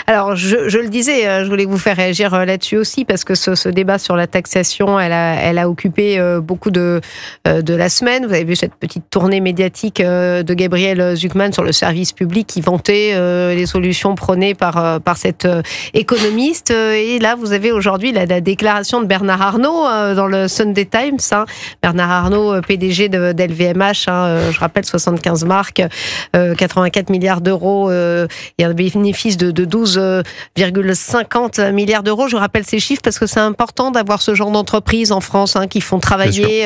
Alors, je le disais, je voulais vous faire réagir là-dessus aussi, parce que ce débat sur la taxation, elle a occupé beaucoup de la semaine. Vous avez vu cette petite tournée médiatique de Gabriel Zucman sur le service public qui vantait les solutions prônées par cet économiste. Et là, vous avez aujourd'hui la déclaration de Bernard Arnault dans le Sunday Times. Bernard Arnault, PDG d'LVMH, je rappelle 75 marques, 84 milliards d'euros et un bénéfice de 12,50 milliards d'euros. Je rappelle ces chiffres parce que c'est important d'avoir ce genre d'entreprises en France qui font travailler.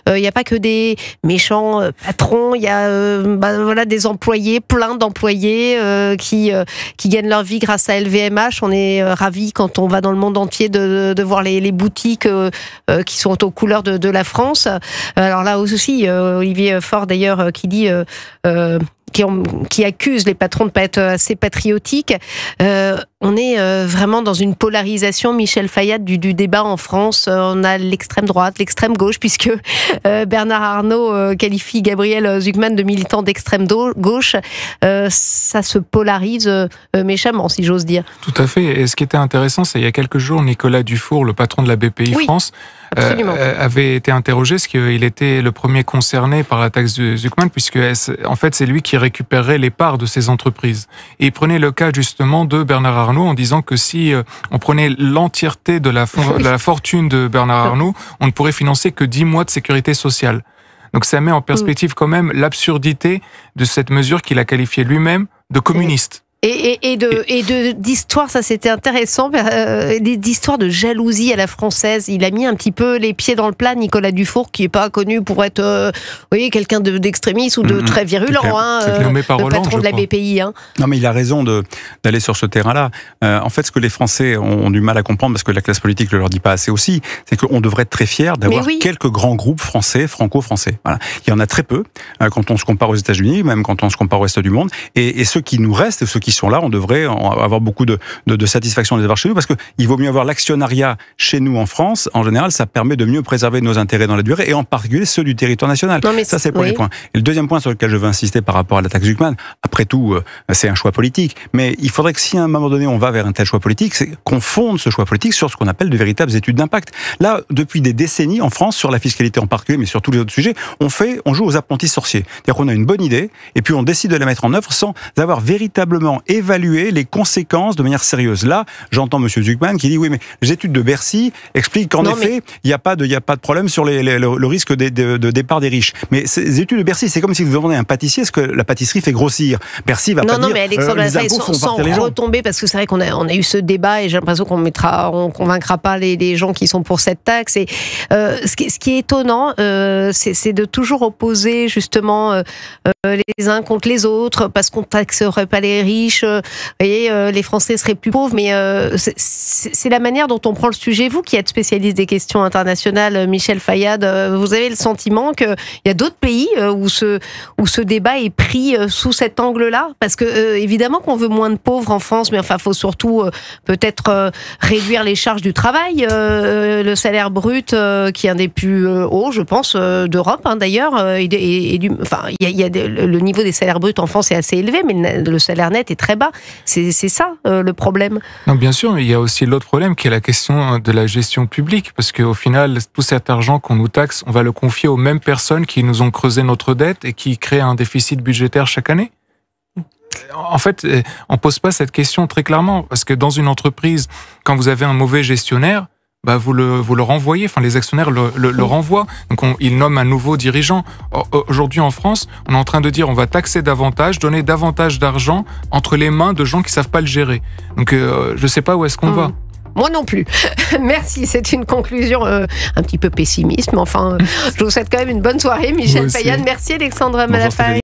Il n'y a pas que des méchants patrons, il y a des employés, plein d'employés qui gagnent leur vie grâce à LVMH. On est ravis quand on va dans le monde entier de voir les boutiques qui sont aux couleurs de la France. Alors là aussi, Olivier Faure d'ailleurs qui dit qui accuse les patrons de ne pas être assez patriotiques. On est vraiment dans une polarisation, Michel Fayad, du débat en France. On a l'extrême droite, l'extrême gauche, puisque Bernard Arnault qualifie Gabriel Zucman de militant d'extrême gauche. Ça se polarise méchamment, si j'ose dire. Tout à fait. Et ce qui était intéressant, c'est il y a quelques jours, Nicolas Dufour, le patron de la BPI France, avait été interrogé, parce qu'il était le premier concerné par la taxe de Zucman, puisque en fait c'est lui qui récupérait les parts de ces entreprises. Et il prenait le cas justement de Bernard Arnault en disant que si on prenait l'entièreté de la fortune de Bernard Arnault, on ne pourrait financer que 10 mois de sécurité sociale. Donc ça met en perspective quand même l'absurdité de cette mesure qu'il a qualifiée lui-même de communiste. Et d'histoire, ça c'était intéressant, d'histoire de jalousie à la française. Il a mis un petit peu les pieds dans le plat, Nicolas Dufour, qui n'est pas connu pour être quelqu'un d'extrémiste ou de très virulent, le patron de la BPI. Non mais il a raison d'aller sur ce terrain-là. En fait, ce que les Français ont du mal à comprendre, parce que la classe politique ne leur dit pas assez aussi, c'est qu'on devrait être très fiers d'avoir quelques grands groupes français, franco-français. Voilà. Il y en a très peu, quand on se compare aux États-Unis, même quand on se compare au reste du monde, et ceux qui nous restent, ceux qui sont là, on devrait avoir beaucoup de satisfaction de les avoir chez nous, parce qu'il vaut mieux avoir l'actionnariat chez nous en France. En général, ça permet de mieux préserver nos intérêts dans la durée, et en particulier ceux du territoire national. Ça, c'est le premier point. Et le deuxième point sur lequel je veux insister par rapport à la taxe Zucman, après tout, c'est un choix politique, mais il faudrait que si à un moment donné on va vers un tel choix politique, c'est qu'on fonde ce choix politique sur ce qu'on appelle de véritables études d'impact. Là, depuis des décennies en France, sur la fiscalité en particulier, mais sur tous les autres sujets, on joue aux apprentis sorciers. C'est-à-dire qu'on a une bonne idée, et puis on décide de la mettre en œuvre sans avoir véritablement évaluer les conséquences de manière sérieuse. Là, j'entends M. Zucman qui dit oui, mais les études de Bercy expliquent qu'en effet, il n'y a pas de problème sur le risque de départ des riches. Mais ces études de Bercy, c'est comme si vous demandez à un pâtissier ce que la pâtisserie fait grossir. Bercy va pas dire mais Alexandre, les impôts font sans partir les gens. retomber, parce que c'est vrai qu'on a eu ce débat et j'ai l'impression qu'on convaincra pas les gens qui sont pour cette taxe. Et ce qui est étonnant, c'est de toujours opposer justement les uns contre les autres, parce qu'on taxerait pas les riches, les Français seraient plus pauvres, mais c'est la manière dont on prend le sujet. Vous qui êtes spécialiste des questions internationales, Michel Fayad, vous avez le sentiment qu'il y a d'autres pays où ce débat est pris sous cet angle-là, parce que évidemment qu'on veut moins de pauvres en France, mais enfin, faut surtout peut-être réduire les charges du travail, le salaire brut qui est un des plus hauts, je pense, d'Europe d'ailleurs, le niveau des salaires bruts en France est assez élevé, mais le salaire net est très bas. C'est ça le problème. Non, bien sûr, il y a aussi l'autre problème qui est la question de la gestion publique, parce qu'au final, tout cet argent qu'on nous taxe, on va le confier aux mêmes personnes qui nous ont creusé notre dette et qui créent un déficit budgétaire chaque année. En fait, on ne pose pas cette question très clairement, parce que dans une entreprise, quand vous avez un mauvais gestionnaire, vous le renvoyez, enfin les actionnaires le renvoient, donc ils nomment un nouveau dirigeant. Aujourd'hui en France, on est en train de dire on va taxer davantage, donner davantage d'argent entre les mains de gens qui ne savent pas le gérer. Donc je ne sais pas où est-ce qu'on va. Moi non plus. Merci, c'est une conclusion un petit peu pessimiste, mais enfin, je vous souhaite quand même une bonne soirée, Michel Fayad. Merci Alexandre Malafaye.